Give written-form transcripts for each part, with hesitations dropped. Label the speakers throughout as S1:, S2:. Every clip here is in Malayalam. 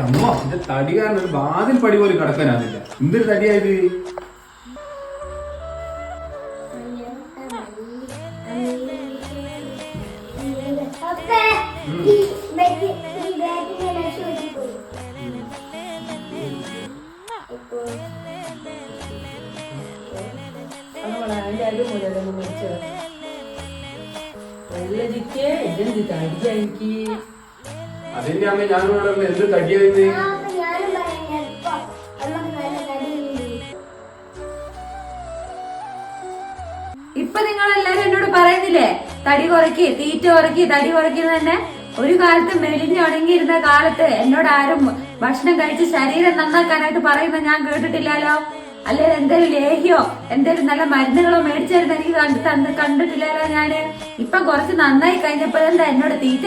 S1: അമ്മ എന്റെ തടി കാരണം ഒരു വാതിൽ പടി പോലും കിടക്കാനാവില്ല. എന്തൊരു തടിയായത്. അതിന്റെ അമ്മ ഞാനോട് എന്ത് തടിയായിരുന്നു.
S2: ഇപ്പൊ നിങ്ങളെല്ലാരും എന്നോട് പറയുന്നില്ലേ തടി കുറയ്ക്ക്, തീറ്റ കുറയ്ക്ക്, തടി കുറയ്ക്കുന്ന തന്നെ. ഒരു കാലത്ത് മെലിഞ്ഞുണങ്ങിയിരുന്ന കാലത്ത് എന്നോട് ആരും ഭക്ഷണം കഴിച്ച് ശരീരം നന്നാക്കാനായിട്ട് പറയുന്ന ഞാൻ കേട്ടിട്ടില്ലല്ലോ. അല്ലെ എന്തേലും ലേഹ്യോ എന്തേലും നല്ല മരുന്നുകളോ മേടിച്ചായിരുന്നു എനിക്ക് കണ്ടിട്ടില്ലല്ലോ ഞാന്. ഇപ്പൊ കുറച്ച് നന്നായി കഴിഞ്ഞപ്പോഴെന്താ എന്നോട് തീറ്റ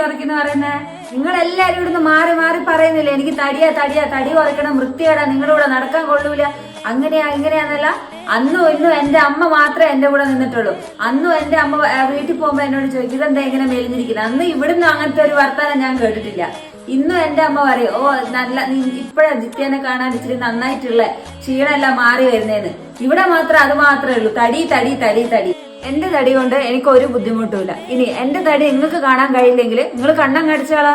S2: കുറയ്ക്കുന്ന പറയുന്നേ. നിങ്ങളെല്ലാരും ഇവിടുന്ന് മാറി മാറി പറയുന്നില്ലേ എനിക്ക് തടി കുറയ്ക്കണം, വൃത്തികേടാ, നിങ്ങളുടെ കൂടെ നടക്കാൻ കൊള്ളൂല, ഇങ്ങനെയാന്നല്ല. അന്നും ഇന്നും എന്റെ അമ്മ മാത്രമേ എന്റെ കൂടെ നിന്നിട്ടുള്ളൂ. അന്നും എന്റെ അമ്മ വീട്ടിൽ പോകുമ്പോ എന്നോട് ചോദിക്കും ഇതെന്താ ഇങ്ങനെ മെലിഞ്ഞിരിക്കുന്നത്. അന്ന് ഇവിടുന്ന് അങ്ങനത്തെ ഒരു വർത്താനം ഞാൻ കേട്ടിട്ടില്ല. ഇന്നും എന്റെ അമ്മ പറയും ഓ നല്ല ഇപ്പഴാ ജിത്തേനെ കാണാൻ ഇച്ചിരി നന്നായിട്ടുള്ള ക്ഷീണമെല്ലാം മാറി വരുന്നേന്ന്. ഇവിടെ മാത്രം അത് മാത്രമേ ഉള്ളൂ, തടി. എന്റെ തടി കൊണ്ട് എനിക്ക് ഒരു ബുദ്ധിമുട്ടുമില്ല. ഇനി എന്റെ തടി നിങ്ങൾക്ക് കാണാൻ കഴിയില്ലെങ്കിൽ നിങ്ങൾ കണ്ണം കടിച്ചാളാ.